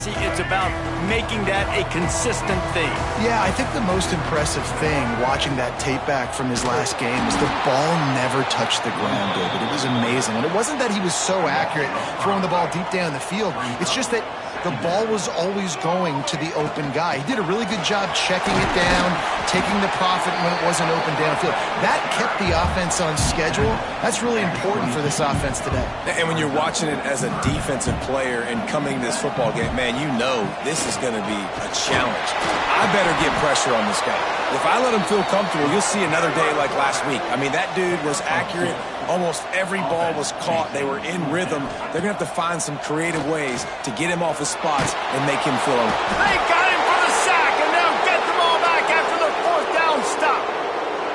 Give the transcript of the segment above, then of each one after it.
It's about making that a consistent thing. Yeah, I think the most impressive thing watching that tape back from his last game is the ball never touched the ground, David. It was amazing. And it wasn't that he was so accurate throwing the ball deep down the field. It's just that the ball was always going to the open guy. He did a really good job checking it down, taking the profit when it wasn't open downfield. That kept the offense on schedule. That's really important for this offense today. And when you're watching it as a defensive player and coming to this football game, man, you know this is going to be a challenge. I better get pressure on this guy. If I let him feel comfortable, you'll see another day like last week. I mean, that dude was accurate. Almost every ball was caught. They were in rhythm. They're going to have to find some creative ways to get him off his spots and make him feel open. They got him for the sack, and now get the ball back after the fourth down stop.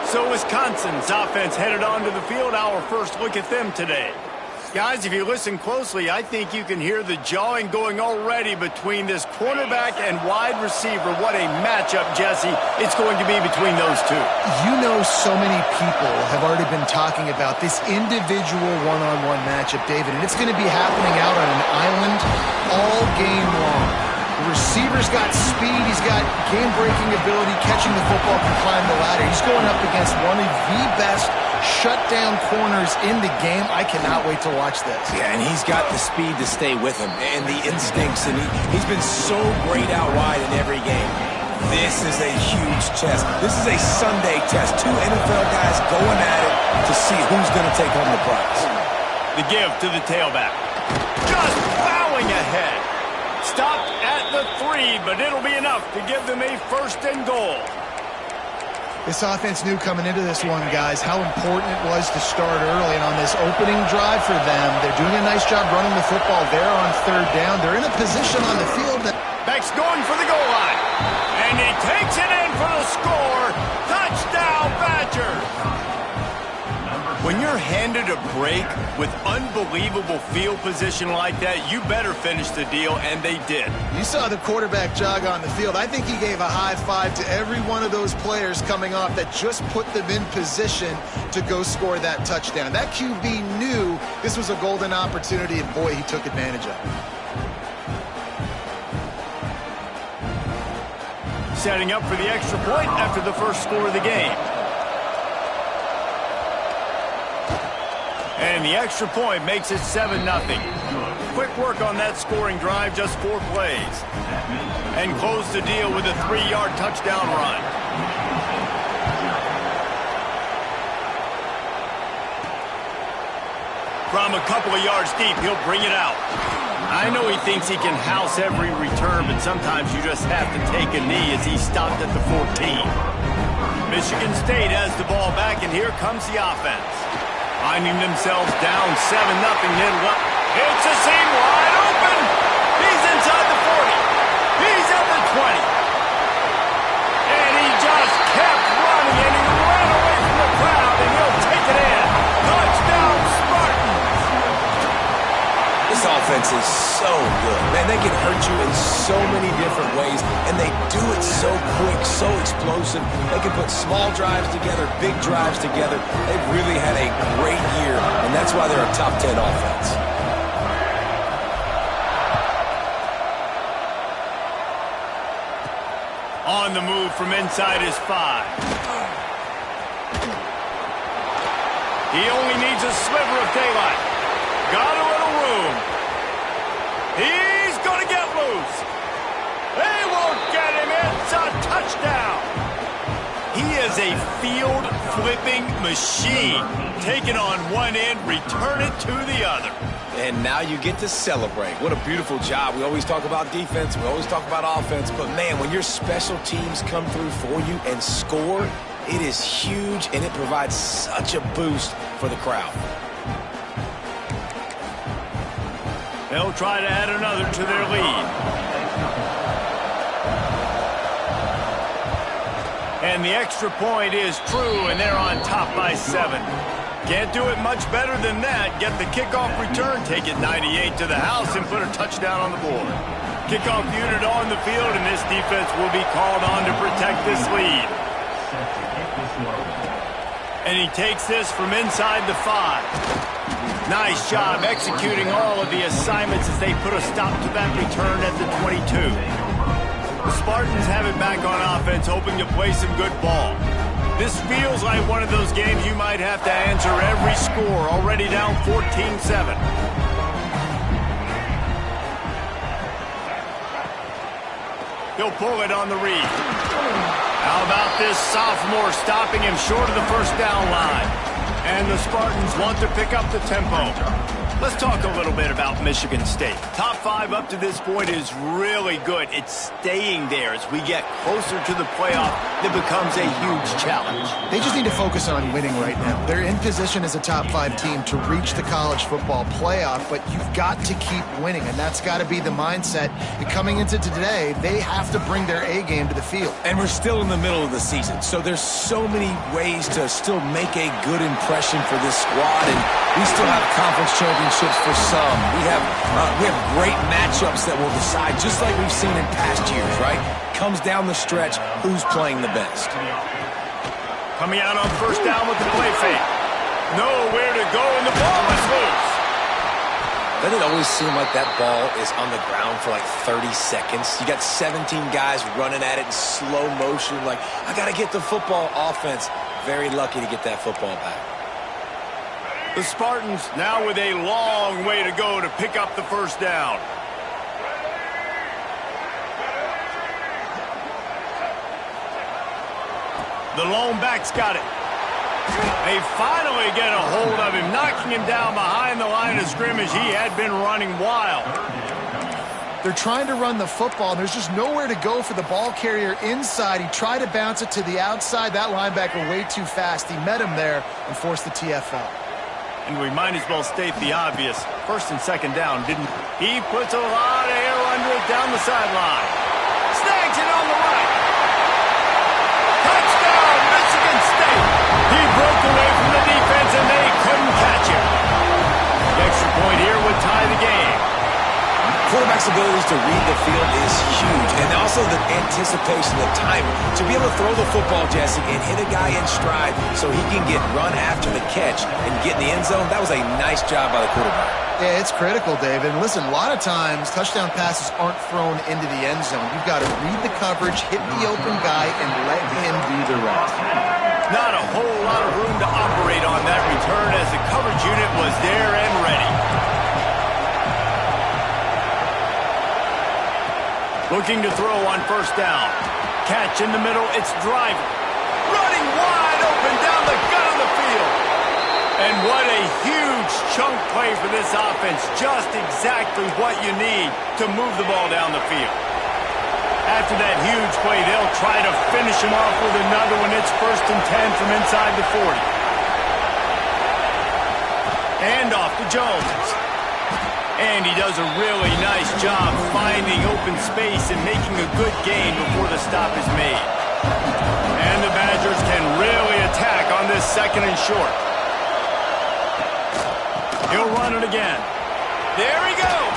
So Wisconsin's offense headed onto the field. Our first look at them today. Guys, if you listen closely, I think you can hear the jawing going already between this cornerback and wide receiver. What a matchup, Jesse, it's going to be between those two. You know, so many people have already been talking about this individual one-on-one matchup, David, and it's going to be happening out on an island all game long. The receiver's got speed, he's got game-breaking ability, catching the football, can climb the ladder. He's going up against one of the best shutdown corners in the game. I cannot wait to watch this. Yeah, and he's got the speed to stay with him and the instincts, and he's been so great out wide in every game. This is a huge test. This is a Sunday test. Two NFL guys going at it to see who's going to take home the prize. The give to the tailback. Just plowing ahead. Stopped at the 3, but it'll be enough to give them a first and goal. This offense knew coming into this one, guys, how important it was to start early. And on this opening drive for them, they're doing a nice job running the football there on third down. They're in a position on the field that... Beck's going for the goal line. And he takes it in for the score. Touchdown, Badgers. When you're handed a break with unbelievable field position like that, you better finish the deal, and they did. You saw the quarterback jog on the field. I think he gave a high five to every one of those players coming off that just put them in position to go score that touchdown. That QB knew this was a golden opportunity, and boy, he took advantage of it. Setting up for the extra point after the first score of the game. And the extra point makes it 7-0. Quick work on that scoring drive, just 4 plays. And close the deal with a 3-yard touchdown run. From a couple of yards deep, he'll bring it out. I know he thinks he can house every return, but sometimes you just have to take a knee as he stopped at the 14. Michigan State has the ball back, and here comes the offense. Finding themselves down 7-0 middle up. It's a seam wide open. He's inside the 40. He's at the 20. And he just kept running, and he ran away from the crowd, and he'll take it in. Touchdown, Spartans. This offense is so good. Man, they can hurt you in so many different ways, and they do it so quick, so explosive. They can put small drives together, big drives together. They've really had a great year, and that's why they're a top 10 offense. On the move from inside his 5. He only needs a sliver of daylight. Got a little room. He's going to get loose. They won't get him. It's a touchdown. He is a field-flipping machine. Take it on one end, return it to the other. And now you get to celebrate. What a beautiful job. We always talk about defense. We always talk about offense. But, man, when your special teams come through for you and score, it is huge, and it provides such a boost for the crowd. They'll try to add another to their lead. And the extra point is true, and they're on top by 7. Can't do it much better than that. Get the kickoff return, take it 98 to the house, and put a touchdown on the board. Kickoff unit on the field, and this defense will be called on to protect this lead. And he takes this from inside the 5. Nice job executing all of the assignments as they put a stop to that return at the 22. The Spartans have it back on offense, hoping to play some good ball. This feels like one of those games you might have to answer every score, already down 14-7. He'll pull it on the read. How about this sophomore stopping him short of the first down line? And the Spartans want to pick up the tempo. Let's talk a little bit about Michigan State. Top 5 up to this point is really good. It's staying there as we get closer to the playoff. It becomes a huge challenge. They just need to focus on winning right now. They're in position as a top 5 team to reach the college football playoff, but you've got to keep winning, and that's got to be the mindset. And coming into today, they have to bring their A game to the field. And we're still in the middle of the season, so there's so many ways to still make a good impression for this squad, and we still have conference championships for some. We have great matchups that will decide, just like we've seen in past years, right? Comes down the stretch, who's playing the best. Coming out on first down with the play fake. Nowhere to go, and the ball is loose. Doesn't it always seem like that ball is on the ground for like 30 seconds? You got 17 guys running at it in slow motion, like, I got to get the football. Offense, very lucky to get that football back. The Spartans now with a long way to go to pick up the first down. The lone back's got it. They finally get a hold of him, knocking him down behind the line of scrimmage. He had been running wild. They're trying to run the football. There's just nowhere to go for the ball carrier inside. He tried to bounce it to the outside. That linebacker way too fast. He met him there and forced the TFL. And we might as well state the obvious. First and second down, didn't he? Puts a lot of air under it down the sideline. Snags it on the right. Touchdown, Michigan State. He broke away from the defense, and they couldn't catch him. The extra point here would tie the game. Quarterback's abilities to read the field is huge, and also the anticipation, the timing. To be able to throw the football, Jesse, and hit a guy in stride so he can get run after the catch and get in the end zone, that was a nice job by the quarterback. Yeah, it's critical, David. And listen, a lot of times touchdown passes aren't thrown into the end zone. You've got to read the coverage, hit the open guy, and let him do the rest. Not a whole lot of room to operate on that return as the coverage unit was there and ready. Looking to throw on first down. Catch in the middle, it's Driver. Running wide open down the gut of the field. And what a huge chunk play for this offense. Just exactly what you need to move the ball down the field. After that huge play, they'll try to finish him off with another one. It's 1st and 10 from inside the 40. And off to Jones. And he does a really nice job finding open space and making a good gain before the stop is made. And the Badgers can really attack on this 2nd and short. He'll run it again. There he goes.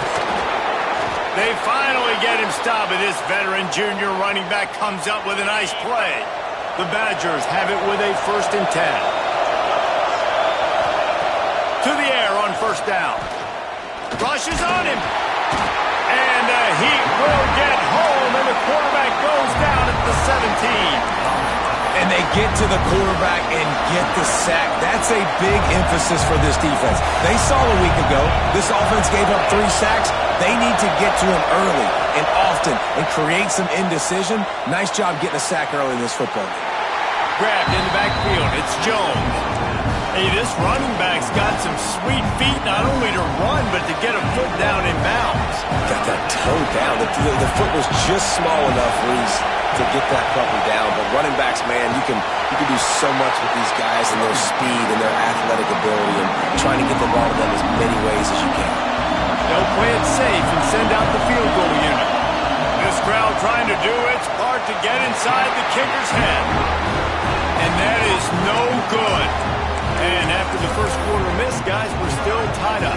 They finally get him stopped, and this veteran junior running back comes up with a nice play. The Badgers have it with a 1st and 10. To the air on first down. Rushes on him. And he will get home, and the quarterback goes down at the 17. And they get to the quarterback and get the sack. That's a big emphasis for this defense. They saw a week ago, this offense gave up 3 sacks. They need to get to him early and often and create some indecision. Nice job getting a sack early in this football game. Grabbed in the backfield. It's Jones. Hey, this running back's got some sweet feet, not only to run, but to get a foot down in bounds. Got that toe down. The foot was just small enough, Reese, to get that puppy down. But running backs, man, you can do so much with these guys and their speed and their athletic ability and trying to get the ball to them as many ways as you can. They'll play it safe and send out the field goal unit. This crowd trying to do its part to get inside the kicker's head. And that is no good. And after the first quarter miss, guys, we're still tied up.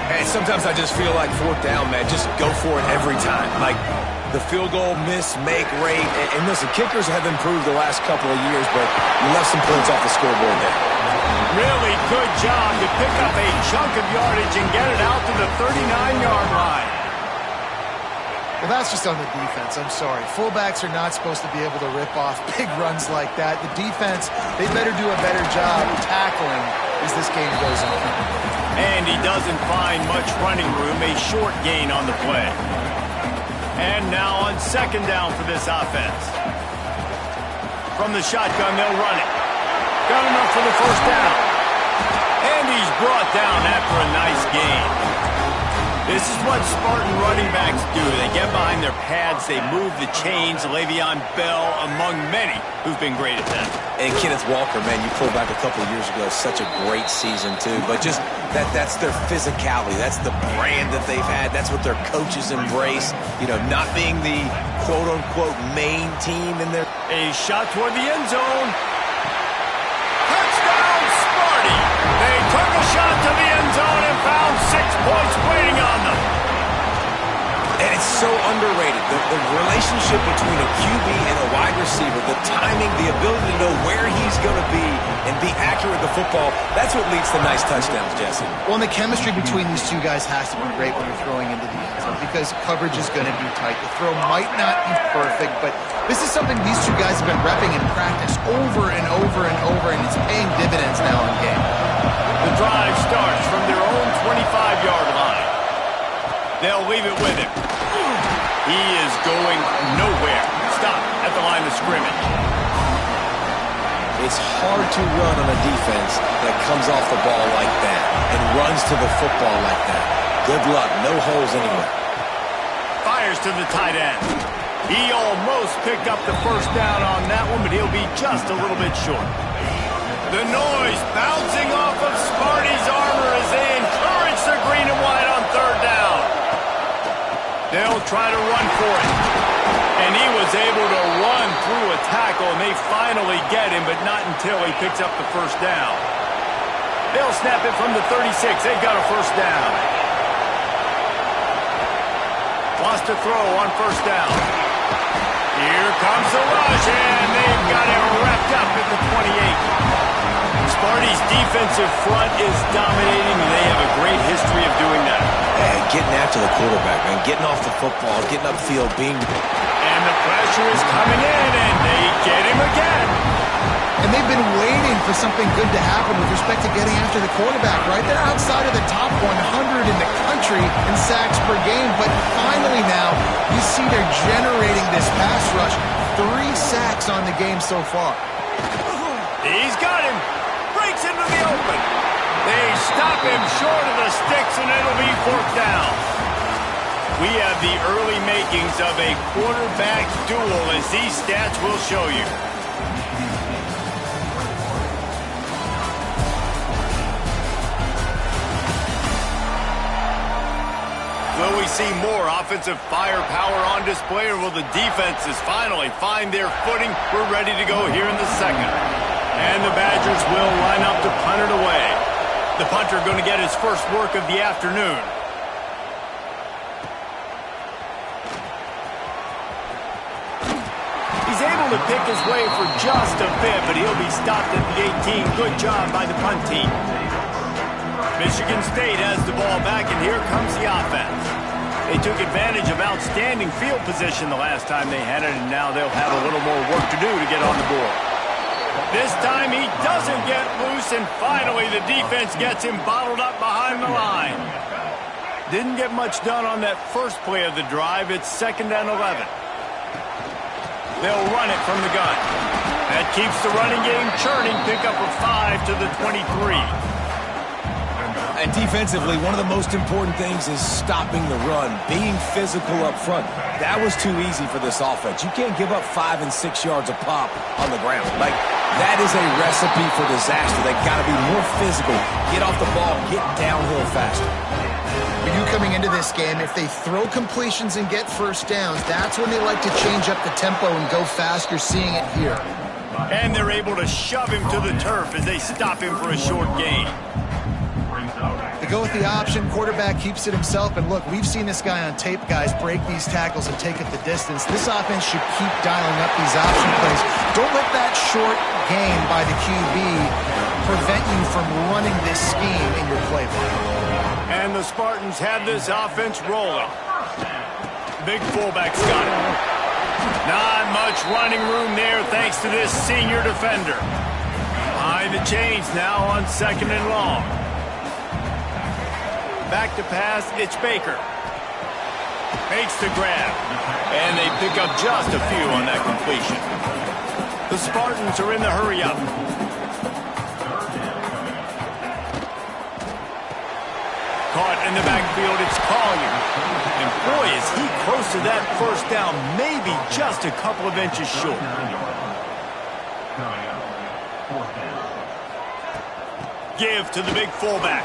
And sometimes I just feel like 4th down, man, just go for it every time. Like the field goal miss, make rate. And listen, kickers have improved the last couple of years, but you left some points off the scoreboard there. Really good job to pick up a chunk of yardage and get it out to the 39-yard line. Well, that's just on the defense. I'm sorry. Fullbacks are not supposed to be able to rip off big runs like that. The defense, they better do a better job tackling as this game goes on. And he doesn't find much running room, a short gain on the play. And now on second down for this offense. From the shotgun, they'll run it. Got enough for the first down. And he's brought down after a nice gain. This is what Spartan running backs do. They get behind their pads, they move the chains. Le'Veon Bell among many who've been great at that. And Kenneth Walker, man, you pulled back a couple of years ago, such a great season too. But just that's their physicality. That's the brand that they've had. That's what their coaches embrace. You know, not being the quote-unquote main team in their... A shot toward the end zone. Touchdown, Sparty! They took a shot to the end zone and found 6 points waiting on them. And it's so underrated. The relationship between a QB and a wide receiver, the timing, the ability to know where he's going to be and be accurate with the football, that's what leads to nice touchdowns, Jesse. Well, and the chemistry between these two guys has to be great when you're throwing into the end zone because coverage is going to be tight. The throw might not be perfect, but this is something these two guys have been repping in practice over and over and over, and it's paying dividends now in game. The drive starts from their own 25-yard line. They'll leave it with him. He is going nowhere. Stop at the line of scrimmage. It's hard to run on a defense that comes off the ball like that and runs to the football like that. Good luck. No holes anywhere. Fires to the tight end. He almost picked up the first down on that one, but he'll be just a little bit short. The noise bouncing off of Sparty's armor as they encourage the green and white on third down. They'll try to run for it. And he was able to run through a tackle, and they finally get him, but not until he picks up the first down. They'll snap it from the 36. They've got a first down. Lost a throw on first down. Here comes the rush, and they've got him wrapped up at the 28. Sparty's defensive front is dominating, and they have a great history of doing that. And getting after the quarterback, man. Getting off the football, getting upfield, being... And the pressure is coming in, and they get him again. And they've been waiting for something good to happen with respect to getting after the quarterback, right? They're outside of the top 100 in the country in sacks per game, but finally now, you see they're generating this pass rush. 3 sacks on the game so far. He's got him. Breaks into the open. They stop him short of the sticks, and it'll be fourth down. We have the early makings of a quarterback duel, as these stats will show you. Will we see more offensive firepower on display, or will the defenses finally find their footing? We're ready to go here in the second. And the Badgers will line up to punt it away. The punter going to get his first work of the afternoon. He's able to pick his way for just a bit, but he'll be stopped at the 18. Good job by the punt team. Michigan State has the ball back, and here comes the offense. They took advantage of outstanding field position the last time they had it, and now they'll have a little more work to do to get on the board. This time he doesn't get loose, and finally the defense gets him bottled up behind the line. Didn't get much done on that first play of the drive. It's 2nd and 11. They'll run it from the gun. That keeps the running game churning. Pick up a 5 to the 23. And defensively, one of the most important things is stopping the run, being physical up front. That was too easy for this offense. You can't give up 5 and 6 yards a pop on the ground. Like, that is a recipe for disaster. They've got to be more physical, get off the ball, get downhill faster. For you coming into this game, if they throw completions and get first downs, that's when they like to change up the tempo and go fast. You're seeing it here. And they're able to shove him to the turf as they stop him for a short gain. The go with the option. Quarterback keeps it himself. And look, we've seen this guy on tape, guys, break these tackles and take it the distance. This offense should keep dialing up these option plays. Don't let that short gain by the QB prevent you from running this scheme in your playbook. And the Spartans have this offense rolling. Big fullback's got it. Not much running room there thanks to this senior defender. Behind the chains now on 2nd and long. Back to pass, it's Baker. Makes the grab. And they pick up just a few on that completion. The Spartans are in the hurry-up. Caught in the backfield, it's Collier. And boy, is he close to that first down, maybe just a couple of inches short. Give to the big fullback.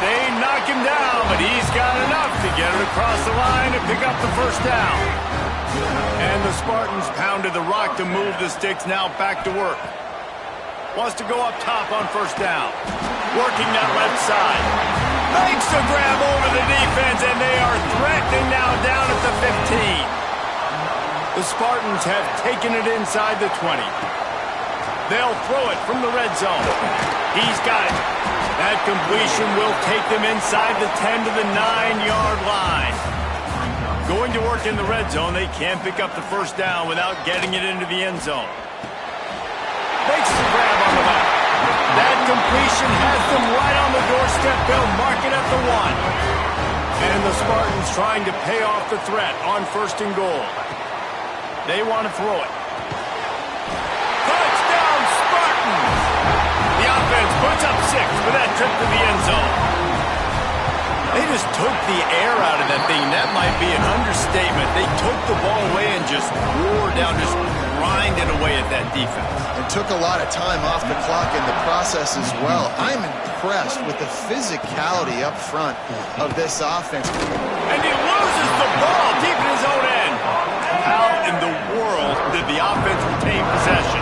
They knock him down, but he's got enough to get it across the line and pick up the first down. And the Spartans pounded the rock to move the sticks, now back to work. Wants to go up top on first down. Working that left side. Makes the grab over the defense, and they are threatening now down at the 15. The Spartans have taken it inside the 20. They'll throw it from the red zone. He's got it. That completion will take them inside the 10 to the 9-yard line. Going to work in the red zone, they can't pick up the first down without getting it into the end zone. Makes the grab on the back. That completion has them right on the doorstep. They'll mark it at the 1. And the Spartans trying to pay off the threat on 1st and goal. They want to throw it. Touchdown, Spartans! The offense puts up 6 for that trip to the end zone. They just took the air out of that thing. That might be an understatement. They took the ball away and just wore down, just grinded away at that defense. And took a lot of time off the clock in the process as well. I'm impressed with the physicality up front of this offense. And he loses the ball deep in his own end. How in the world did the offense retain possession?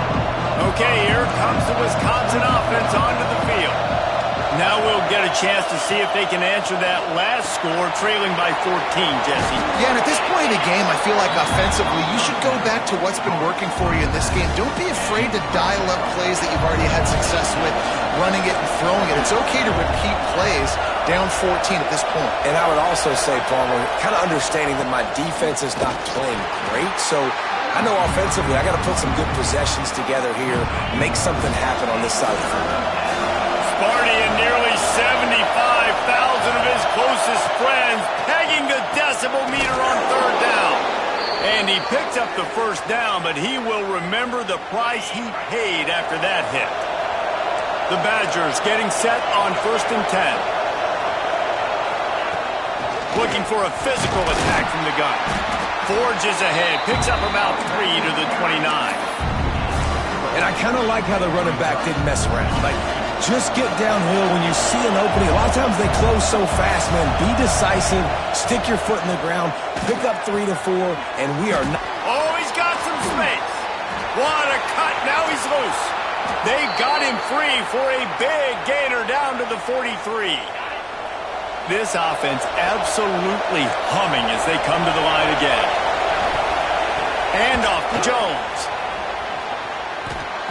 Okay, here comes the Wisconsin offense onto the field. Now we'll get a chance to see if they can answer that last score, trailing by 14, Jesse. Yeah, and at this point in the game, I feel like offensively, you should go back to what's been working for you in this game. Don't be afraid to dial up plays that you've already had success with, running it and throwing it. It's okay to repeat plays down 14 at this point. And I would also say, Palmer, kind of understanding that my defense is not playing great, so I know offensively I got to put some good possessions together here, make something happen on this side of the field. Sparty and nearly 75,000 of his closest friends pegging the decibel meter on 3rd down. And he picks up the first down, but he will remember the price he paid after that hit. The Badgers getting set on 1st and 10. Looking for a physical attack from the gun. Forges ahead, picks up about 3 to the 29. And I kind of like how the running back didn't mess around. Like, just get downhill when you see an opening. A lot of times they close so fast, man. Be decisive, stick your foot in the ground, pick up 3 to 4, and we are not. Oh, he's got some space. What a cut. Now he's loose. They got him free for a big gainer down to the 43. This offense absolutely humming as they come to the line again. Handoff to Jones.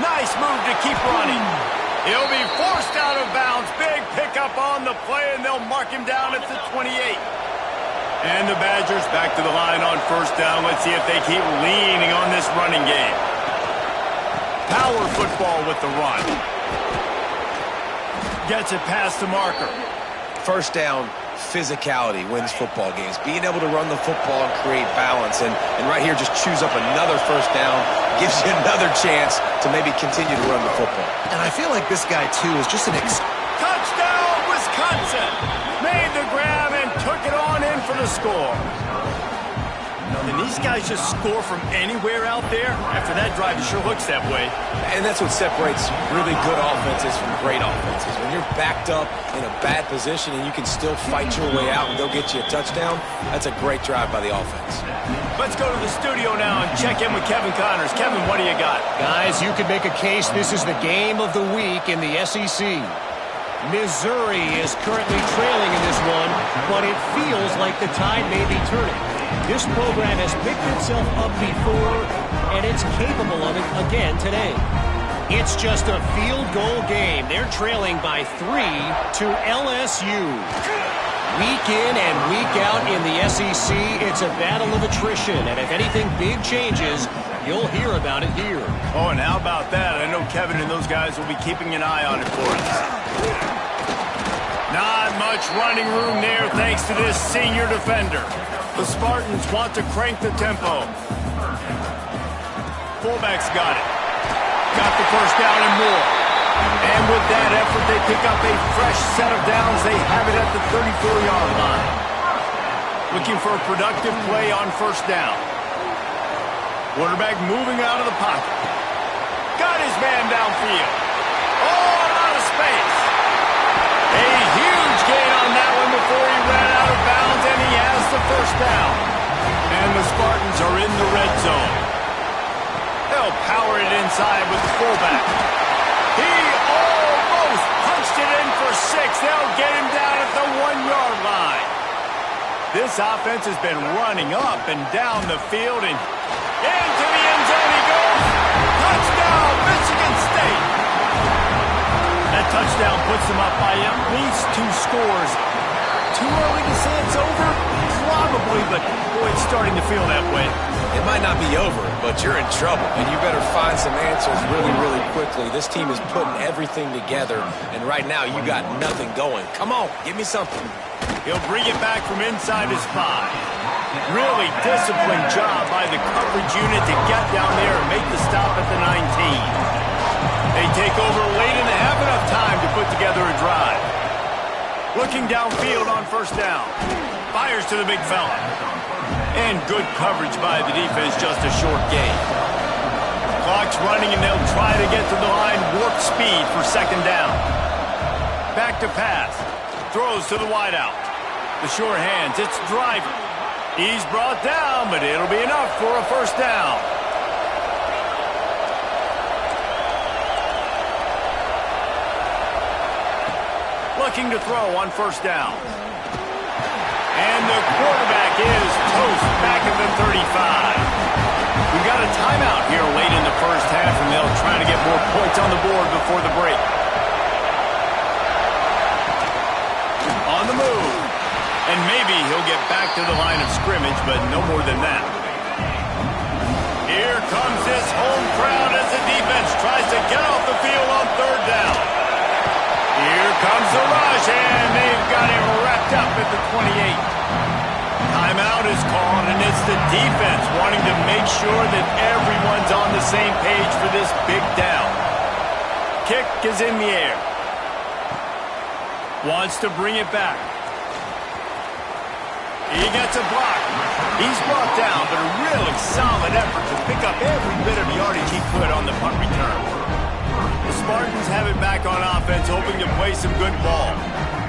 Nice move to keep running. He'll be forced out of bounds. Big pickup on the play, and they'll mark him down at the 28. And the Badgers back to the line on 1st down. Let's see if they keep leaning on this running game. Power football with the run. Gets it past the marker. 1st down, physicality wins football games. Being able to run the football and create balance. And right here, just choose up another 1st down. Gives you another chance to maybe continue to run the football. And I feel like this guy, too, is just an touchdown, Wisconsin! Made the grab and took it on in for the score. And these guys just score from anywhere out there. After that drive, it sure looks that way. And that's what separates really good offenses from great offenses. When you're backed up in a bad position and you can still fight your way out and go get you a touchdown, that's a great drive by the offense. Let's go to the studio now and check in with Kevin Connors. Kevin, what do you got? Guys, you could make a case this is the game of the week in the SEC. Missouri is currently trailing in this one, but it feels like the tide may be turning. This program has picked itself up before, and it's capable of it again today. It's just a field goal game. They're trailing by 3 to LSU. Week in and week out in the SEC, it's a battle of attrition, and if anything big changes, you'll hear about it here. Oh, and how about that? I know Kevin and those guys will be keeping an eye on it for us. Not much running room there thanks to this senior defender. The Spartans want to crank the tempo. Fullback's got it. Got the first down and more. And with that effort, they pick up a fresh set of downs. They have it at the 34-yard line. Looking for a productive play on first down. Quarterback moving out of the pocket. Got his man downfield. All out of space. A huge gain on that one before he ran out of bounds, and he has the first down. And the Spartans are in the red zone. They'll power it inside with the fullback. He almost punched it in for 6. They'll get him down at the 1-yard line. This offense has been running up and down the field, and into the end zone he goes. Touchdown, Michigan State. That touchdown puts them up by at least 2 scores. Too early to say it's over? Probably, but boy, it's starting to feel that way. It might not be over, but you're in trouble, and you better find some answers really, really quickly. This team is putting everything together, and right now you got nothing going. Come on, give me something. He'll bring it back from inside his 5. Really disciplined job by the coverage unit to get down there and make the stop at the 19. They take over late and they have enough time to put together a drive. Looking downfield on first down. Fires to the big fella. And good coverage by the defense, just a short gain. Clock's running and they'll try to get to the line warp speed for second down. Back to pass. Throws to the wideout. The sure hands, it's Driver. He's brought down, but it'll be enough for a first down. Looking to throw on first down. And the quarterback is toast back at the 35. We've got a timeout here late in the first half, and they'll try to get more points on the board before the break. On the move. And maybe he'll get back to the line of scrimmage, but no more than that. Here comes this home crowd as the defense tries to get off the field on third down. Here comes the rush, and they've got him wrapped up at the 28. Timeout is called, and it's the defense wanting to make sure that everyone's on the same page for this big down. Kick is in the air. Wants to bring it back. He gets a block. He's brought down, but a really solid effort to pick up every bit of yardage he could on the punt return. The Spartans have it back on offense, hoping to play some good ball.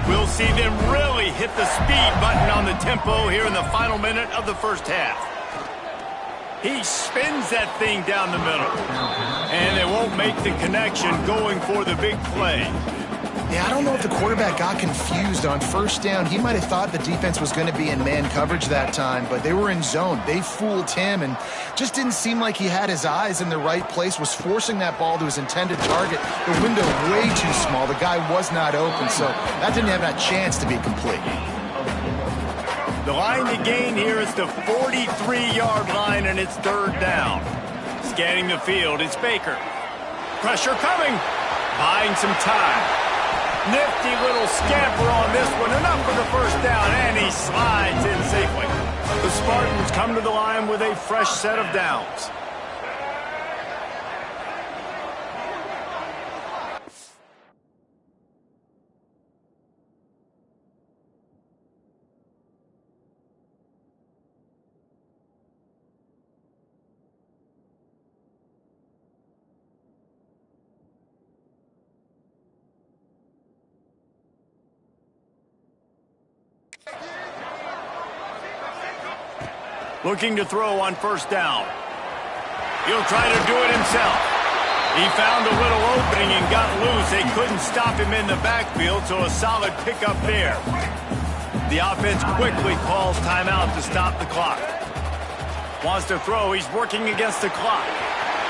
We'll see them really hit the speed button on the tempo here in the final minute of the first half. He spins that thing down the middle. And they won't make the connection going for the big play. Yeah, I don't know if the quarterback got confused on first down. He might have thought the defense was going to be in man coverage that time, but they were in zone. They fooled him and just didn't seem like he had his eyes in the right place, was forcing that ball to his intended target. The window way too small. The guy was not open, so that didn't have that chance to be complete. The line to gain here is the 43-yard line, and it's third down. Scanning the field, it's Baker. Pressure coming. Buying some time. Nifty little scamper on this one. Enough for the first down, and he slides in safely. The Spartans come to the line with a fresh set of downs. Looking to throw on first down. He'll try to do it himself. He found a little opening and got loose. They couldn't stop him in the backfield, so a solid pickup there. The offense quickly calls timeout to stop the clock. Wants to throw. He's working against the clock.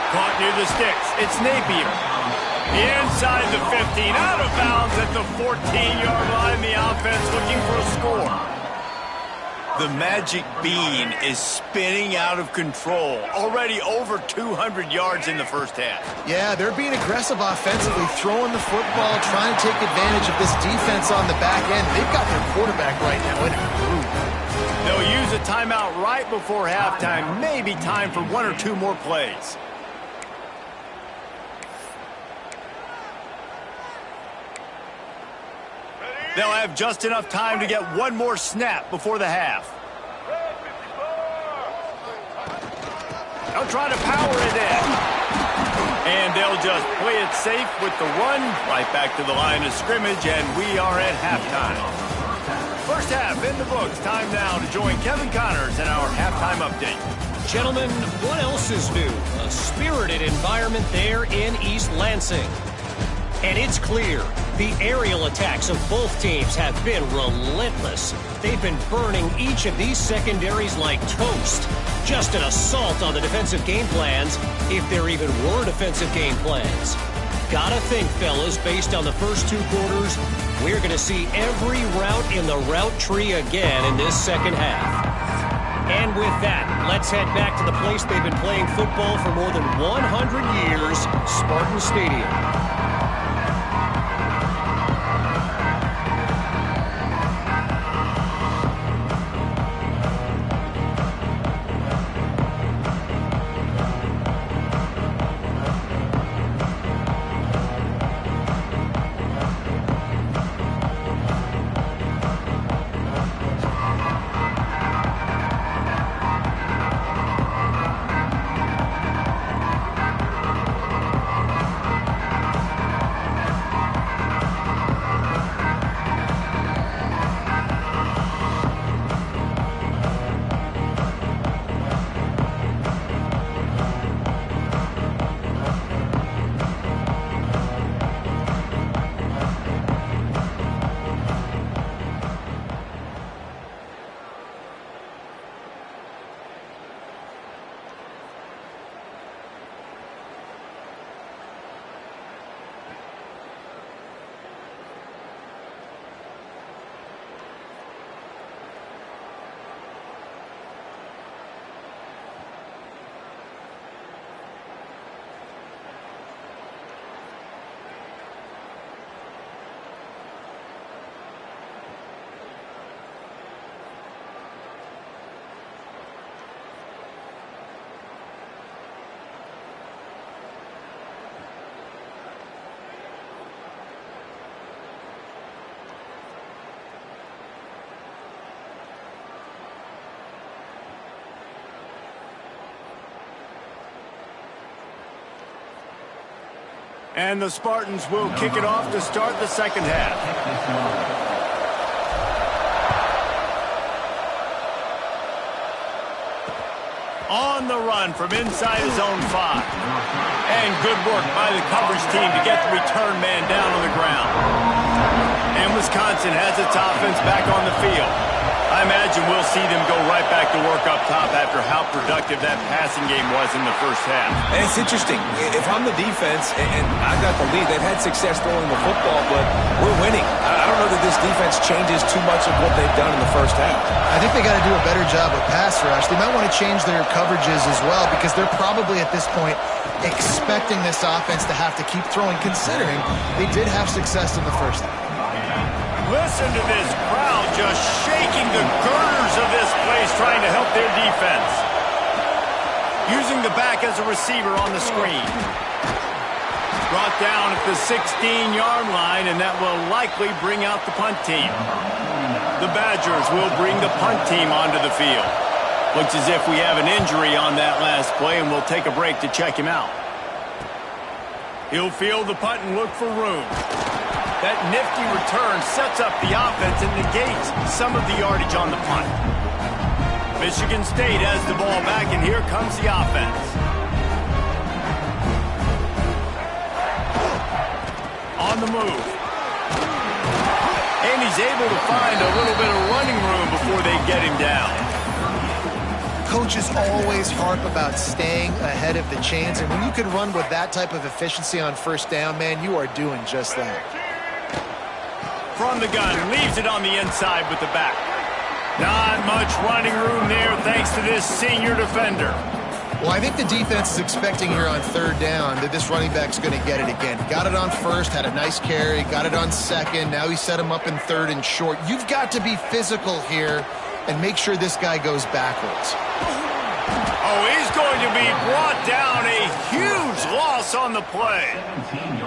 Caught near the sticks. It's Napier. Inside the 15. Out of bounds at the 14-yard line. The offense looking for a score. The magic bean is spinning out of control. Already over 200 yards in the first half. Yeah, they're being aggressive offensively, throwing the football, trying to take advantage of this defense on the back end. They've got their quarterback right now in a groove. They'll use a timeout right before halftime. Maybe time for one or two more plays. They'll have just enough time to get one more snap before the half. They'll try to power it in. And they'll just play it safe with the run. Right back to the line of scrimmage, and we are at halftime. First half in the books. Time now to join Kevin Connors in our halftime update. Gentlemen, what else is new? A spirited environment there in East Lansing. And it's clear, the aerial attacks of both teams have been relentless. They've been burning each of these secondaries like toast. Just an assault on the defensive game plans, if there even were defensive game plans. Gotta think, fellas, based on the first two quarters, we're going to see every route in the route tree again in this second half. And with that, let's head back to the place they've been playing football for more than 100 years, Spartan Stadium. And the Spartans will kick it off to start the second half. On the run from inside his own 5. And good work by the coverage team to get the return man down on the ground. And Wisconsin has its offense back on the field. I imagine we'll see them go right back to work up top after how productive that passing game was in the first half. And it's interesting. If I'm the defense and I got the lead, they've had success throwing the football, but we're winning. I don't know that this defense changes too much of what they've done in the first half. I think they got to do a better job with pass rush. They might want to change their coverages as well because they're probably at this point expecting this offense to have to keep throwing, considering they did have success in the first half. Listen to this crowd just shaking the girders of this place trying to help their defense. Using the back as a receiver on the screen. Brought down at the 16-yard line, and that will likely bring out the punt team. The Badgers will bring the punt team onto the field. Looks as if we have an injury on that last play, and we'll take a break to check him out. He'll field the punt and look for room. That nifty return sets up the offense and negates some of the yardage on the punt. Michigan State has the ball back, and here comes the offense. on the move. And he's able to find a little bit of running room before they get him down. Coaches always harp about staying ahead of the chains, and when you can run with that type of efficiency on first down, man, you are doing just that. From the gun, leaves it on the inside with the back. Not much running room there thanks to this senior defender. Well, I think the defense is expecting here on third down that this running back's going to get it again. Got it on first, had a nice carry, got it on second. Now he set him up in third and short. You've got to be physical here and make sure this guy goes backwards. Oh, he's going to be brought down. A huge loss on the play.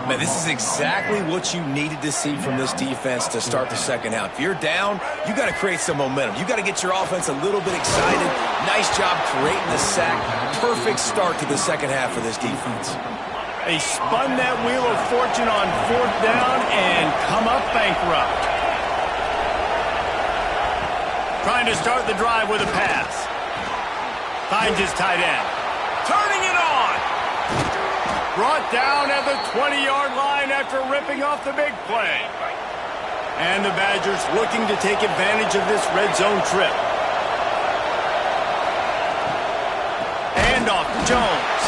Man, this is exactly what you needed to see from this defense to start the second half. If you're down, you got to create some momentum. You got to get your offense a little bit excited. Nice job creating the sack. Perfect start to the second half for this defense. They spun that wheel of fortune on fourth down and come up bankrupt. Trying to start the drive with a pass. Finds his tight end. Turning it on. Brought down at the 20-yard line after ripping off the big play. And the Badgers looking to take advantage of this red zone trip. And off to Jones.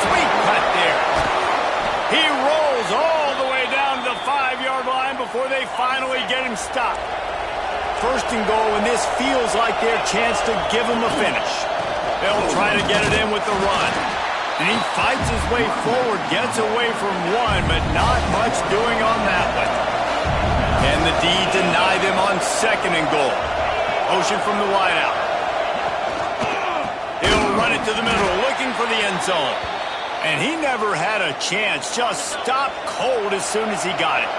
Sweet cut there. He rolls all the way down to the 5-yard line before they finally get him stopped. First and goal, and this feels like their chance to give him a finish. They'll try to get it in with the run. And he fights his way forward, gets away from one, but not much doing on that one. And the D deny them on second and goal. Motion from the wideout. He'll run it to the middle, looking for the end zone. And he never had a chance, just stopped cold as soon as he got it.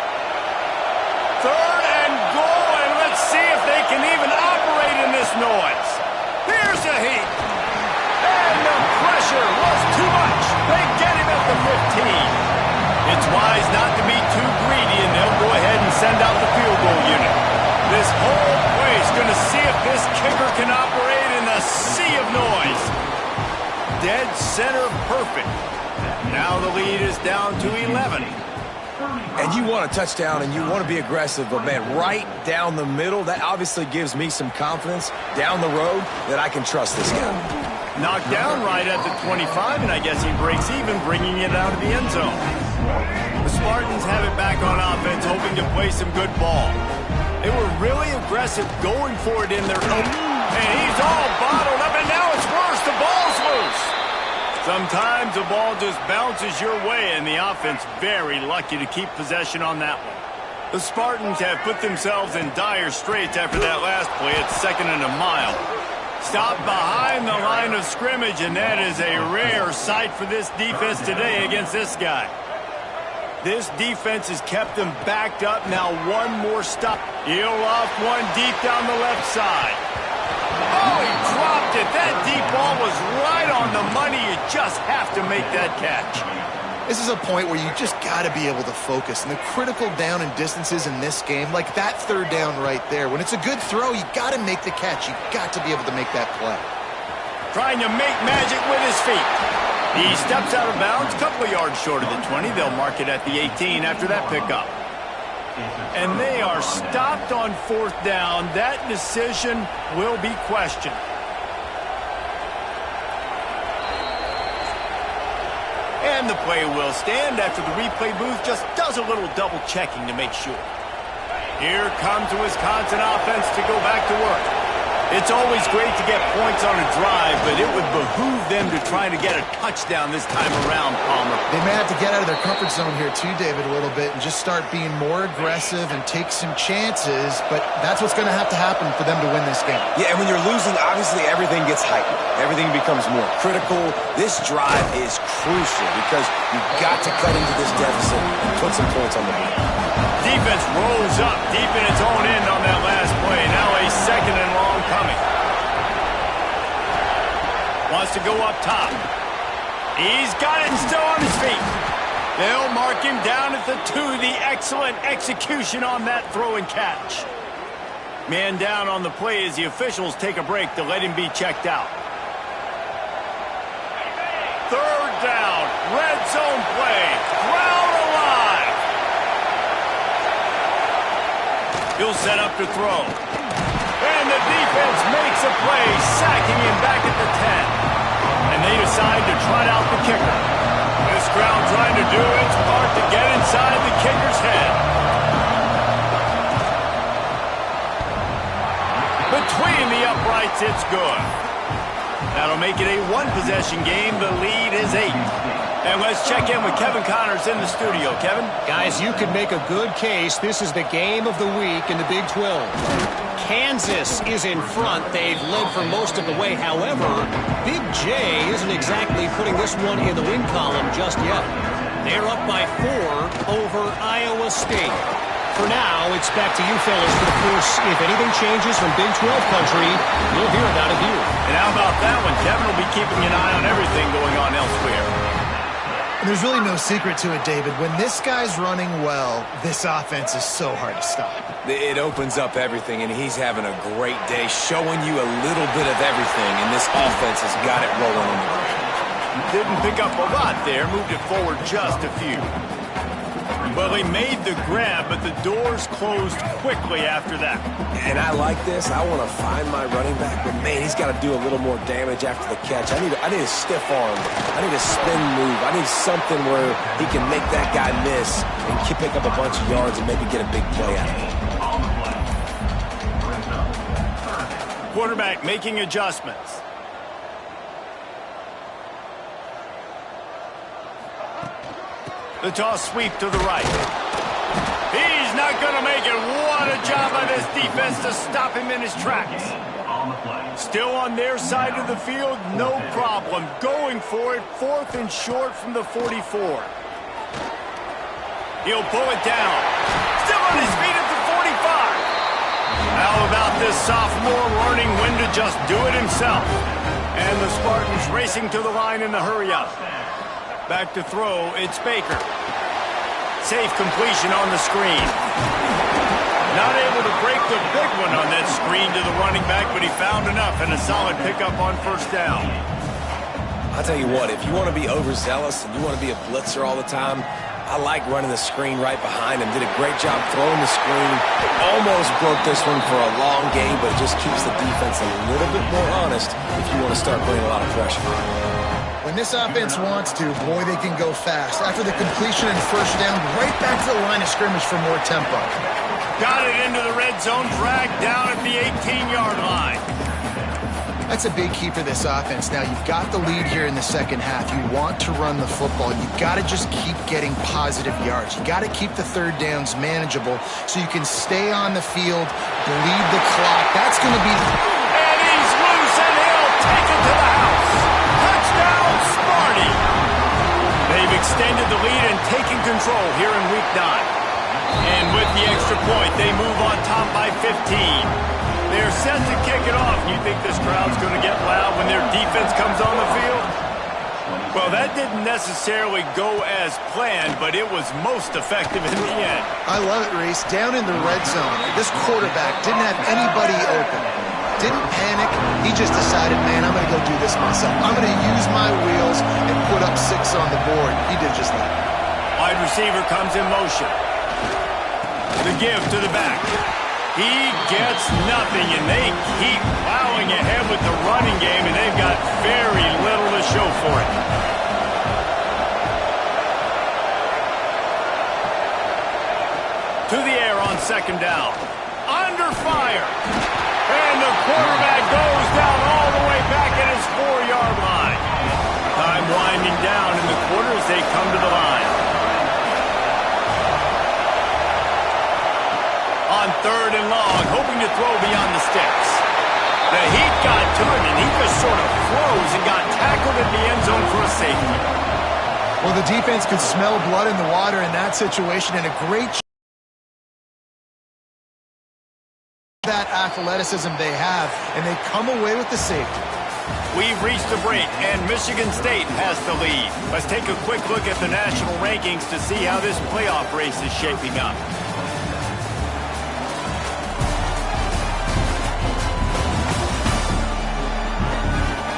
Third and goal, and let's see if they can even operate in this noise. Here's a heat. And the pressure was too much. They get him at the 15. It's wise not to be too greedy, and they'll go ahead and send out the field goal unit. This whole place going to see if this kicker can operate in the sea of noise. Dead center perfect. Now the lead is down to 11. And you want a touchdown and you want to be aggressive, but man, right down the middle, that obviously gives me some confidence down the road that I can trust this guy. Knocked down right at the 25, and I guess he breaks even, bringing it out of the end zone. The Spartans have it back on offense, hoping to play some good ball. They were really aggressive going for it in their own. And he's all bottled up, and now it's worse. The ball's loose. Sometimes the ball just bounces your way, and the offense very lucky to keep possession on that one. The Spartans have put themselves in dire straits after that last play at second and a mile. Stopped behind the line of scrimmage, and that is a rare sight for this defense today against this guy. This defense has kept them backed up. Now one more stop. He'll off one deep down the left side. Oh, he dropped it. That deep ball was right on the money. You just have to make that catch. This is a point where you just got to be able to focus. And the critical down and distances in this game, like that third down right there, when it's a good throw, you got to make the catch. You got to be able to make that play. Trying to make magic with his feet. He steps out of bounds, a couple of yards short of the 20. They'll mark it at the 18 after that pickup. And they are stopped on fourth down. That decision will be questioned. And the play will stand after the replay booth just does a little double checking to make sure. Here comes the Wisconsin offense to go back to work. It's always great to get points on a drive, but it would behoove them to try to get a touchdown this time around, Palmer. They may have to get out of their comfort zone here too, David, a little bit and just start being more aggressive and take some chances, but that's what's going to happen for them to win this game. Yeah, and when you're losing, obviously everything gets heightened. Everything becomes more critical. This drive is crucial because you've got to cut into this deficit and put some points on the board. Defense rolls up deep in its own end on that last play. Now a second and long coming. Wants to go up top. He's got it and still on his feet. They'll mark him down at the 2. The excellent execution on that throw and catch. Man down on the play as the officials take a break to let him be checked out. Third down. Red zone play. Crowd alive. He'll set up to throw. And the defense makes a play, sacking him back at the 10. And they decide to trot out the kicker. This crowd trying to do its part to get inside the kicker's head. Between the uprights, it's good. That'll make it a one-possession game. The lead is 8. And let's check in with Kevin Connors in the studio. Kevin? Guys, you could make a good case. This is the game of the week in the Big 12. Kansas is in front. They've led for most of the way. However, Big J isn't exactly putting this one in the win column just yet. They're up by 4 over Iowa State. For now, it's back to you fellas. But of course, if anything changes from Big 12 country, you'll hear about it here. And how about that one? Kevin will be keeping an eye on everything going on elsewhere. And there's really no secret to it, David. When this guy's running well, this offense is so hard to stop. It opens up everything, and he's having a great day, showing you a little bit of everything, and this offense has got it rolling on the ground. Didn't pick up a lot there, moved it forward just a few. Well, he made the grab, but the doors closed quickly after that. And I like this. I want to find my running back, but man, he's got to do a little more damage after the catch. I need a stiff arm. I need a spin move. I need something where he can make that guy miss and pick up a bunch of yards and maybe get a big play out of it. Quarterback making adjustments. The toss sweep to the right. He's not going to make it. What a job by this defense to stop him in his tracks. Still on their side of the field, no problem. Going for it, 4th and short from the 44. He'll pull it down. Still on his feet at the 45. How about this sophomore learning when to just do it himself? And the Spartans racing to the line in the hurry-up. Back to throw, it's Baker. Safe completion on the screen. Not able to break the big one on that screen to the running back, but he found enough and a solid pickup on first down. I'll tell you what, if you want to be overzealous and you want to be a blitzer all the time, I like running the screen right behind him. Did a great job throwing the screen. Almost broke this one for a long game, but it just keeps the defense a little bit more honest if you want to start putting a lot of pressure. When this offense wants to, boy, they can go fast. After the completion and first down, right back to the line of scrimmage for more tempo. Got it into the red zone, dragged down at the 18-yard line. That's a big key for this offense. Now, you've got the lead here in the second half. You want to run the football. You've got to just keep getting positive yards. You got to keep the third downs manageable so you can stay on the field, bleed the clock. That's going to be... And he's loose, and he'll take it to the house. Touchdown, Sparty. They've extended the lead and taken control here in Week 9. And with the extra point, they move on top by 15. They're set to kick it off. You think this crowd's going to get loud when their defense comes on the field? Well, that didn't necessarily go as planned, but it was most effective in the end. I love it, Reese. Down in the red zone, this quarterback didn't have anybody open. Didn't panic. He just decided, man, I'm going to go do this myself. I'm going to use my wheels and put up 6 on the board. He did just that. Wide receiver comes in motion. The give to the back. He gets nothing, and they keep plowing ahead with the running game, and they've got very little to show for it. To the air on second down. Under fire. And the quarterback goes down all the way back at his 4-yard line. Time winding down in the quarter as they come to the line. On 3rd and long, hoping to throw beyond the sticks. The heat got to him, and he just sort of froze and got tackled in the end zone for a safety. Well, the defense could smell blood in the water in that situation, and a great that athleticism they have, and they come away with the safety. We've reached the break, and Michigan State has the lead. Let's take a quick look at the national rankings to see how this playoff race is shaping up.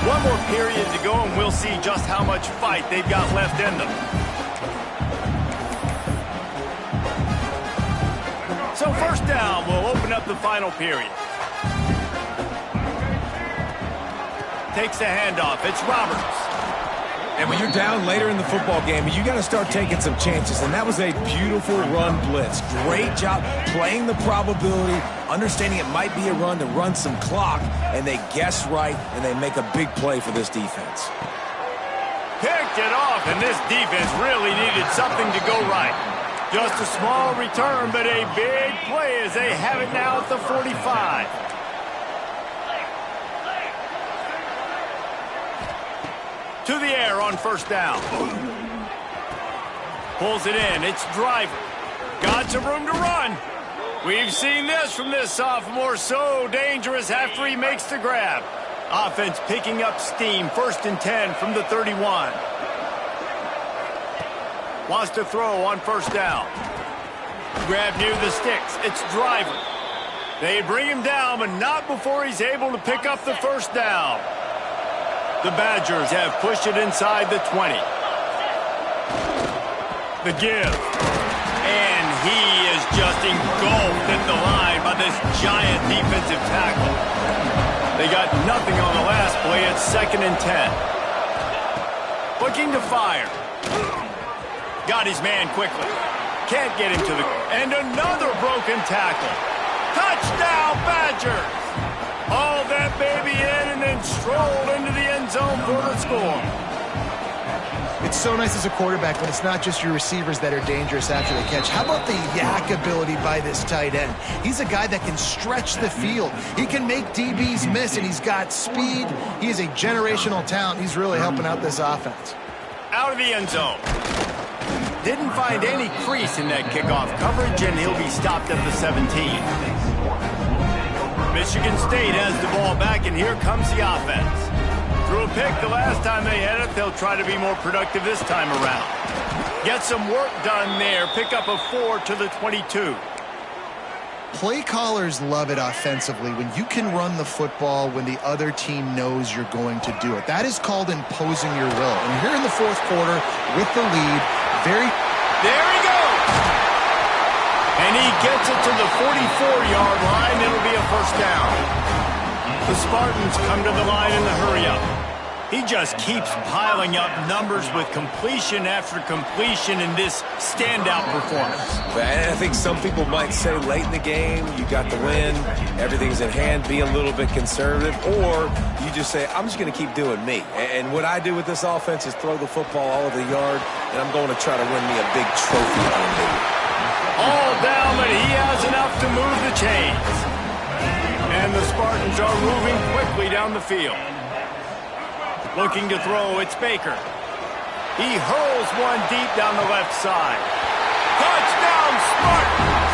One more period to go, and we'll see just how much fight they've got left in them. So first down will open up the final period. Takes the handoff. It's Roberts. And when you're down later in the football game, you got to start taking some chances. And that was a beautiful run blitz. Great job playing the probability, understanding it might be a run to run some clock, and they guess right, and they make a big play for this defense. Picked it off, and this defense really needed something to go right. Just a small return, but a big play as they have it now at the 45. To the air on first down. Pulls it in. It's Driver. Got some room to run. We've seen this from this sophomore. So dangerous after he makes the grab. Offense picking up steam. 1st and 10 from the 31. Wants to throw on first down. Grab near the sticks. It's Driver. They bring him down, but not before he's able to pick up the first down. The Badgers have pushed it inside the 20. The give. And he is just engulfed at the line by this giant defensive tackle. They got nothing on the last play. It's 2nd and 10. Looking to fire. Got his man quickly. Can't get him to the... And another broken tackle. Touchdown, Badgers! Hauled that baby in and then strolled into the end zone for the score. It's so nice as a quarterback when it's not just your receivers that are dangerous after the catch. How about the yak ability by this tight end? He's a guy that can stretch the field. He can make DBs miss, and he's got speed. He is a generational talent. He's really helping out this offense. Out of the end zone. Didn't find any crease in that kickoff coverage, and he'll be stopped at the 17. Michigan State has the ball back, and here comes the offense. Threw a pick the last time they had it. They'll try to be more productive this time around. Get some work done there. Pick up a 4 to the 22. Play callers love it offensively when you can run the football when the other team knows you're going to do it. That is called imposing your will. And here in the 4th quarter with the lead, there he goes! And he gets it to the 44-yard line. It'll be a first down. The Spartans come to the line in the hurry-up. He just keeps piling up numbers with completion after completion in this standout performance. And I think some people might say late in the game, you got the win, everything's in hand, be a little bit conservative, or you just say, I'm just going to keep doing me. And what I do with this offense is throw the football all over the yard, and I'm going to try to win me a big trophy on me. All down, but he has enough to move the chains. And the Spartans are moving quickly down the field. Looking to throw, it's Baker. He hurls one deep down the left side. Touchdown, Spartans!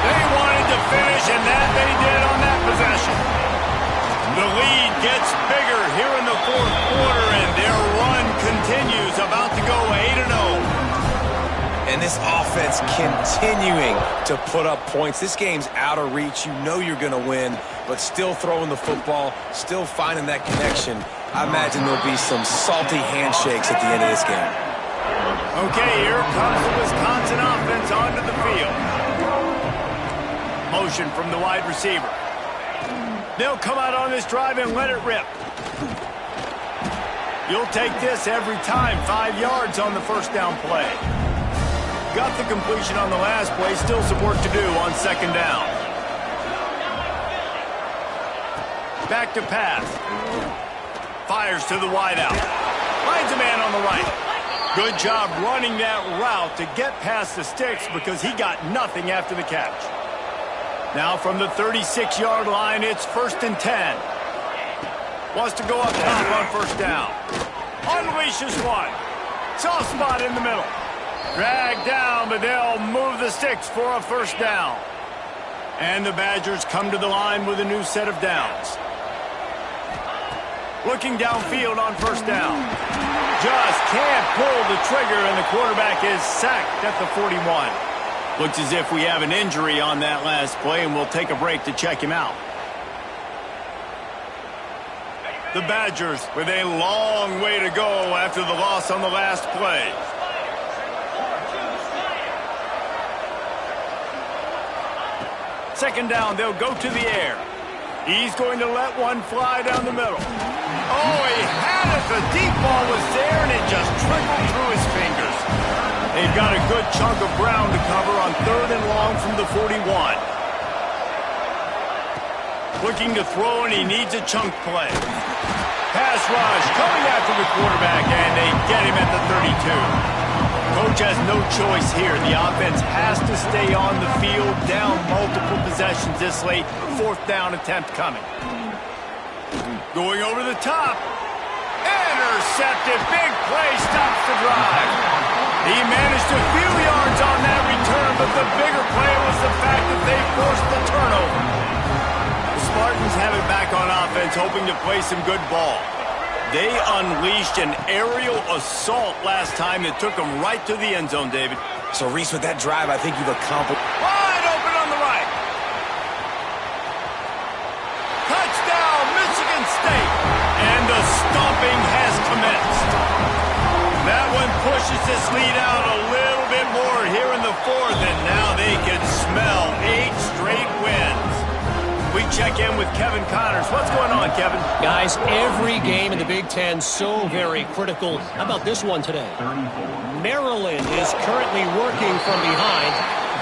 They wanted to finish, and that they did on that possession. The lead gets bigger here in the 4th quarter, and their run continues, about to go 8-0. And this offense continuing to put up points. This game's out of reach. You know you're going to win, but still throwing the football, still finding that connection. I imagine there'll be some salty handshakes at the end of this game. Okay, here comes the Wisconsin offense onto the field. Motion from the wide receiver. They'll come out on this drive and let it rip. You'll take this every time. 5 yards on the first down play. Got the completion on the last play. Still some work to do on 2nd down. Back to pass. Fires to the wideout. Finds a man on the right. Good job running that route to get past the sticks because he got nothing after the catch. Now from the 36-yard line, it's 1st and 10. Wants to go up top on first down. Unleashes one. Soft spot in the middle. Dragged down, but they'll move the sticks for a first down. And the Badgers come to the line with a new set of downs. Looking downfield on first down. Just can't pull the trigger, and the quarterback is sacked at the 41. Looks as if we have an injury on that last play, and we'll take a break to check him out. The Badgers with a long way to go after the loss on the last play. Second down, they'll go to the air. He's going to let one fly down the middle. Oh, he had it. The deep ball was there, and it just trickled through his fingers. They've got a good chunk of ground to cover on 3rd and long from the 41. Looking to throw, and he needs a chunk play. Pass rush coming after the quarterback, and they get him at the 32. Coach has no choice here. The offense has to stay on the field, down multiple possessions this late. 4th down attempt coming. Going over the top. Intercepted. Big play stops the drive. He managed a few yards on that return, but the bigger play was the fact that they forced the turnover. The Spartans have it back on offense, hoping to play some good ball. They unleashed an aerial assault last time that took them right to the end zone, David. So, Reese, with that drive, I think you've accomplished... Wide open on the right. Touchdown, Michigan State. And the stomping has commenced. That one pushes this lead out a little bit more here in the 4th, and now they can smell 8 straight wins. We check in with Kevin Connors. What's going on, Kevin? Guys, every game in the Big Ten so very critical. How about this one today? Maryland is currently working from behind,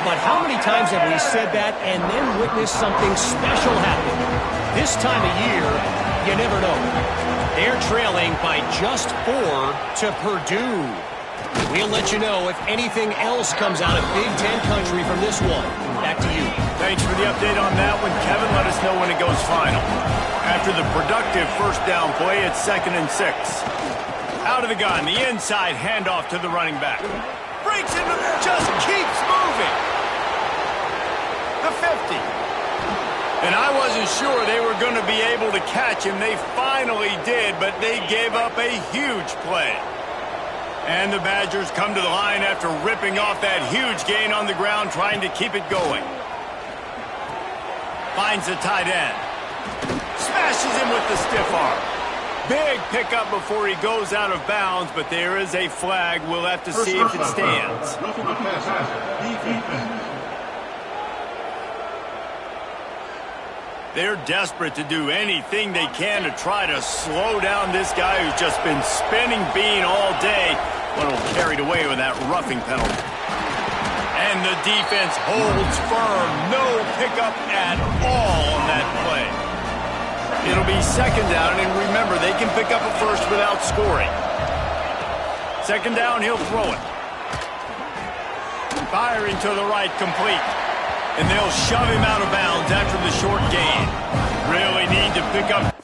but how many times have we said that and then witnessed something special happen? This time of year, you never know. They're trailing by just 4 to Purdue. We'll let you know if anything else comes out of Big Ten country from this one. Back to you. Thanks for the update on that one, Kevin. Let us know when it goes final. After the productive 1st down play, it's 2nd and 6. Out of the gun, the inside handoff to the running back. Breaks into, just keeps moving. The 50. And I wasn't sure they were going to be able to catch him. They finally did, but they gave up a huge play. And the Badgers come to the line after ripping off that huge gain on the ground, trying to keep it going. Finds the tight end. Smashes him with the stiff arm. Big pickup before he goes out of bounds, but there is a flag. We'll have to see if it stands. They're desperate to do anything they can to try to slow down this guy who's just been spinning bean all day. A little carried away with that roughing penalty. And the defense holds firm. No pickup at all on that play. It'll be 2nd down, and remember, they can pick up a first without scoring. 2nd down, he'll throw it. Firing to the right, complete. And they'll shove him out of bounds after the short gain. Really need to pick up.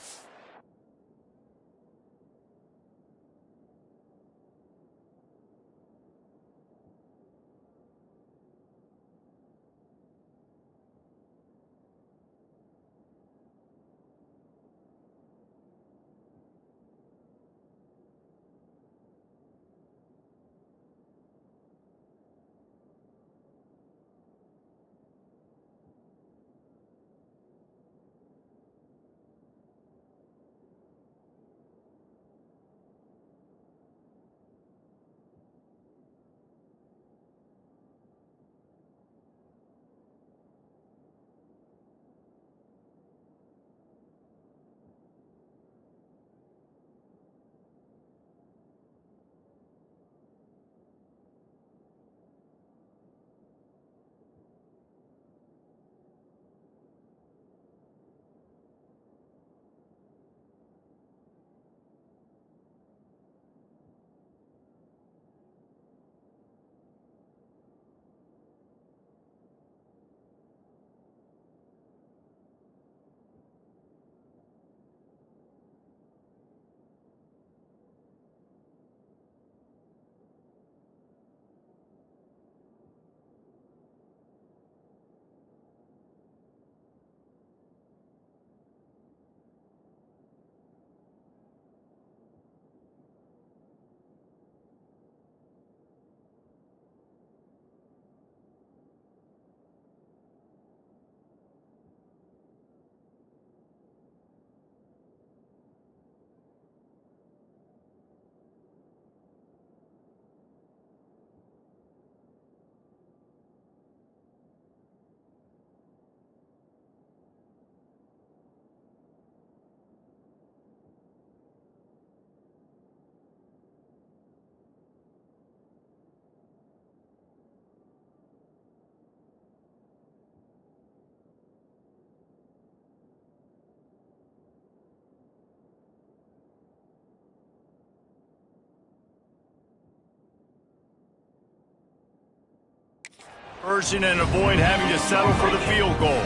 Version and avoid having to settle for the field goal.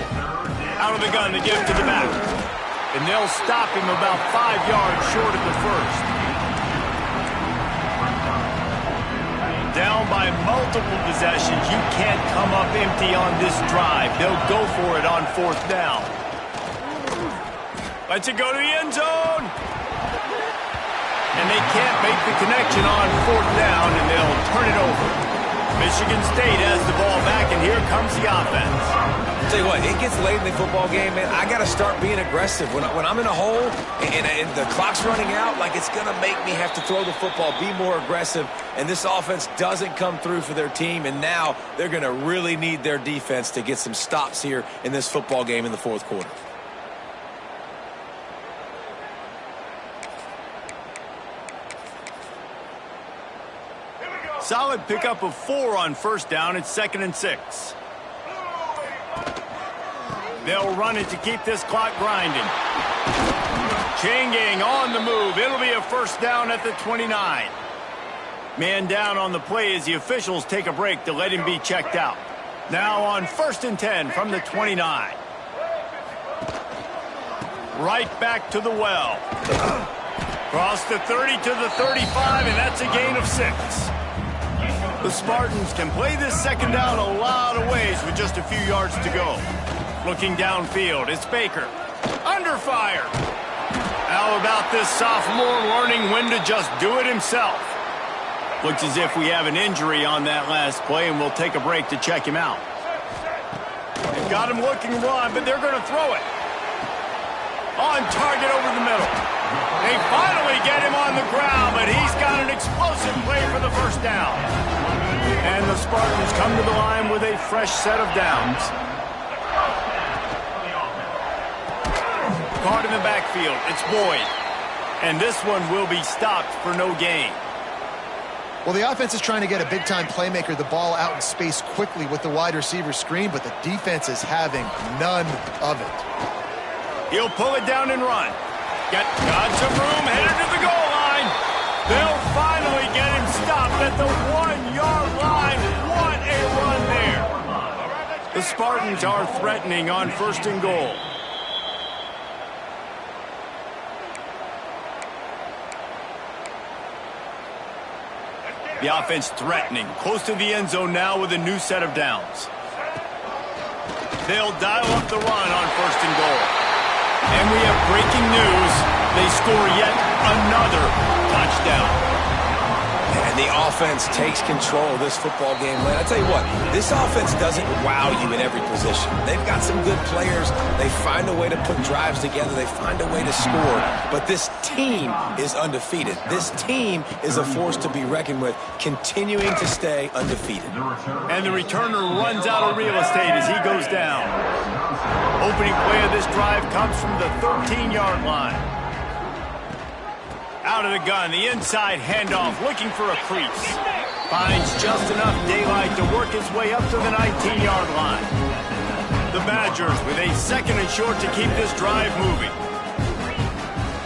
Out of the gun, they give it to the back. And they'll stop him about 5 yards short of the first. Down by multiple possessions, you can't come up empty on this drive. They'll go for it on 4th down. Lets it go to the end zone. And they can't make the connection on 4th down, and they'll turn it over. Michigan State has the ball back, and here comes the offense. I'll tell you what, it gets late in the football game, man. I got to start being aggressive. When I'm in a hole and the clock's running out, like it's going to make me have to throw the football, be more aggressive, and this offense doesn't come through for their team, and now they're going to really need their defense to get some stops here in this football game in the 4th quarter. Solid pickup of 4 on 1st down. It's 2nd and 6. They'll run it to keep this clock grinding. Chain gang on the move. It'll be a 1st down at the 29. Man down on the play as the officials take a break to let him be checked out. Now on 1st and 10 from the 29. Right back to the well. Cross the 30 to the 35, and that's a gain of 6. The Spartans can play this 2nd down a lot of ways with just a few yards to go. Looking downfield, it's Baker. Under fire. How about this sophomore learning when to just do it himself? Looks as if we have an injury on that last play, and we'll take a break to check him out. They've got him looking run, but they're going to throw it. On target over the middle. They finally get him on the ground, but he's got an explosive play for the 1st down. And the Spartans come to the line with a fresh set of downs. Caught in the backfield, it's Boyd. And this one will be stopped for no gain. Well, the offense is trying to get a big-time playmaker the ball out in space quickly with the wide receiver screen, but the defense is having none of it. He'll pull it down and run. Got some room, headed to the goal line. They'll finally get him stopped at the 1-yard line. What a run there. The Spartans are threatening on 1st and goal. The offense threatening, close to the end zone now with a new set of downs. They'll dial up the run on 1st and goal. And we have breaking news. They score yet another touchdown. And the offense takes control of this football game. I tell you what, this offense doesn't wow you in every position. They've got some good players. They find a way to put drives together. They find a way to score. But this team is undefeated. This team is a force to be reckoned with, continuing to stay undefeated. And the returner runs out of real estate as he goes down. Opening play of this drive comes from the 13-yard line. Out of the gun, the inside handoff, looking for a crease. Finds just enough daylight to work his way up to the 19-yard line. The Badgers with a 2nd and short to keep this drive moving.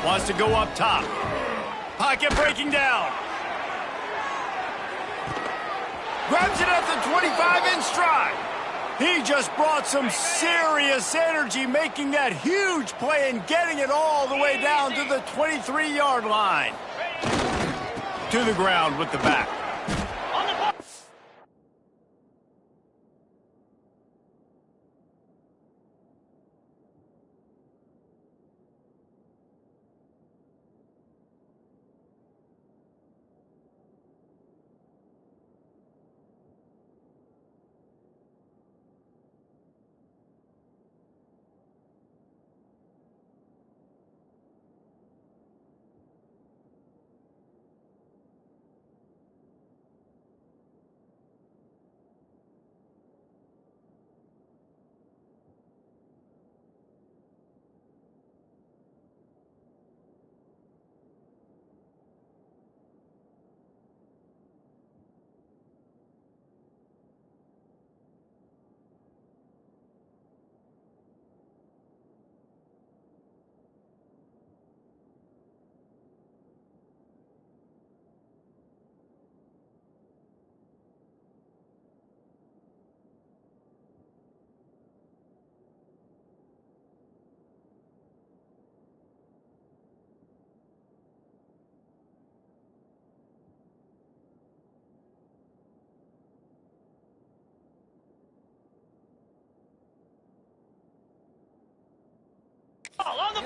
Wants to go up top. Pocket breaking down. Grabs it at the 25 in stride. He just brought some serious energy, making that huge play and getting it all the way down to the 23-yard line. To the ground with the back.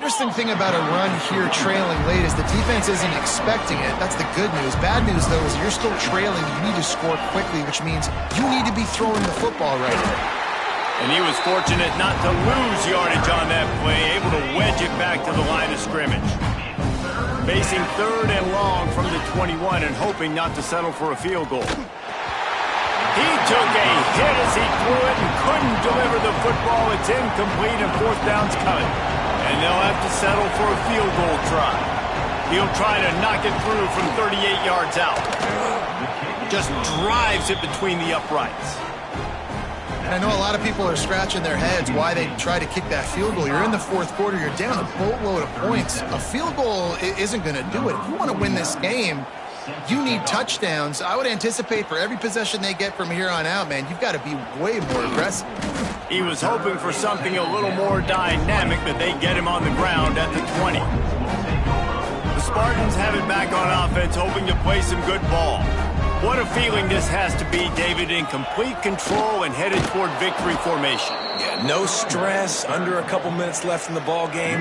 Interesting thing about a run here trailing late is the defense isn't expecting it. That's the good news. Bad news, though, is you're still trailing. You need to score quickly, which means you need to be throwing the football right away. And he was fortunate not to lose yardage on that play, able to wedge it back to the line of scrimmage. Facing 3rd and long from the 21 and hoping not to settle for a field goal. He took a hit as he threw it and couldn't deliver the football. It's incomplete and 4th down's coming. And they'll have to settle for a field goal try. He'll try to knock it through from 38 yards out. Just drives it between the uprights. And I know a lot of people are scratching their heads why they try to kick that field goal. You're in the 4th quarter. You're down a boatload of points. A field goal isn't going to do it. If you want to win this game, you need touchdowns. I would anticipate for every possession they get from here on out, man, you've got to be way more aggressive. He was hoping for something a little more dynamic, but they get him on the ground at the 20. The Spartans have it back on offense, hoping to play some good ball. What a feeling this has to be, David, in complete control and headed toward victory formation. Yeah, no stress, under a couple minutes left in the ball game,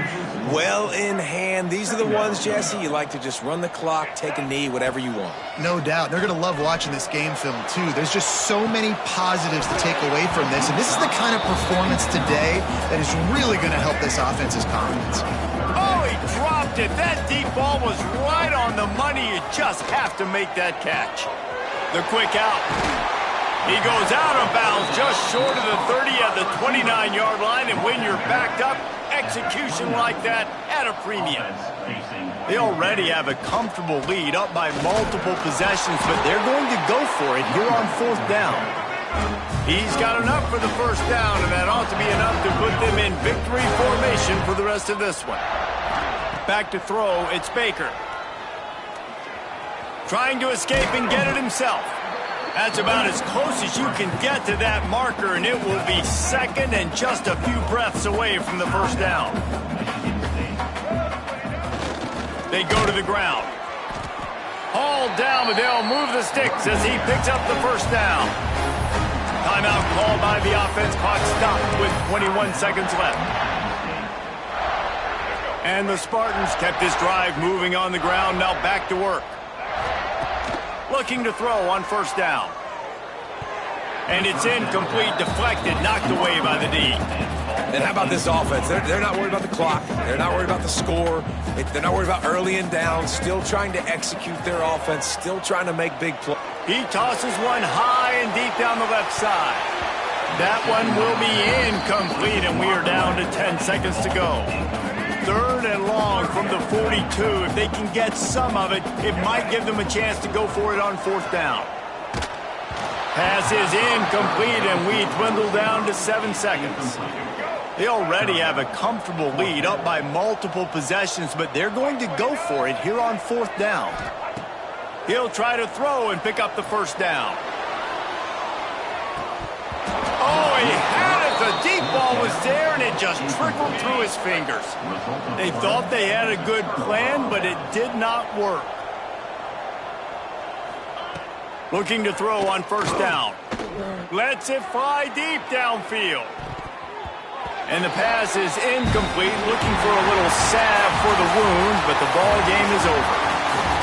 well in hand. These are the ones, Jesse, you like to just run the clock, take a knee, whatever you want. No doubt. They're going to love watching this game film, too. There's just so many positives to take away from this, and this is the kind of performance today that is really going to help this offense's confidence. Oh, he dropped it. That deep ball was right on the money. You just have to make that catch. The quick out. He goes out of bounds just short of the 30 at the 29-yard line, and when you're backed up, execution like that at a premium. They already have a comfortable lead up by multiple possessions, but they're going to go for it here on 4th down. He's got enough for the 1st down, and that ought to be enough to put them in victory formation for the rest of this one. Back to throw, it's Baker. Trying to escape and get it himself. That's about as close as you can get to that marker, and it will be 2nd and just a few breaths away from the 1st down. They go to the ground. Hauled down, but they'll move the sticks as he picks up the 1st down. Timeout called by the offense. Clock stopped with 21 seconds left. And the Spartans kept this drive moving on the ground. Now back to work. Looking to throw on 1st down. And it's incomplete, deflected, knocked away by the D. And how about this offense? They're not worried about the clock. They're not worried about the score. They're not worried about early and down. Still trying to execute their offense. Still trying to make big plays. He tosses one high and deep down the left side. That one will be incomplete, and we are down to 10 seconds to go. 3rd and long from the 42. If they can get some of it, it might give them a chance to go for it on 4th down. Pass is incomplete, and we dwindle down to 7 seconds. They already have a comfortable lead up by multiple possessions, but they're going to go for it here on 4th down. He'll try to throw and pick up the 1st down. Oh, he had it. The deep ball was there, and it just trickled through his fingers. They thought they had a good plan, but it did not work. Looking to throw on 1st down. Lets it fly deep downfield. And the pass is incomplete. Looking for a little salve for the wound, but the ball game is over.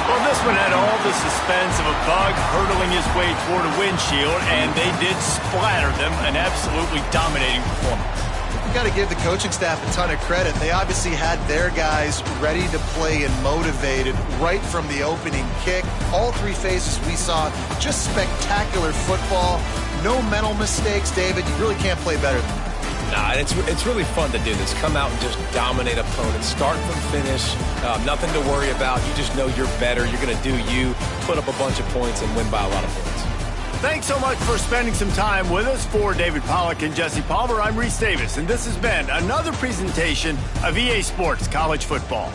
Well, this one had all the suspense of a bug hurtling his way toward a windshield, and they did splatter them. An absolutely dominating performance. You got to give the coaching staff a ton of credit. They obviously had their guys ready to play and motivated right from the opening kick. All 3 phases we saw, just spectacular football. No mental mistakes, David. You really can't play better than that. Nah, it's really fun to do this. Come out and just dominate opponents. Start from finish. Nothing to worry about. You just know you're better. You're going to do you, put up a bunch of points, and win by a lot of points. Thanks so much for spending some time with us. For David Pollack and Jesse Palmer, I'm Reese Davis, and this has been another presentation of EA Sports College Football.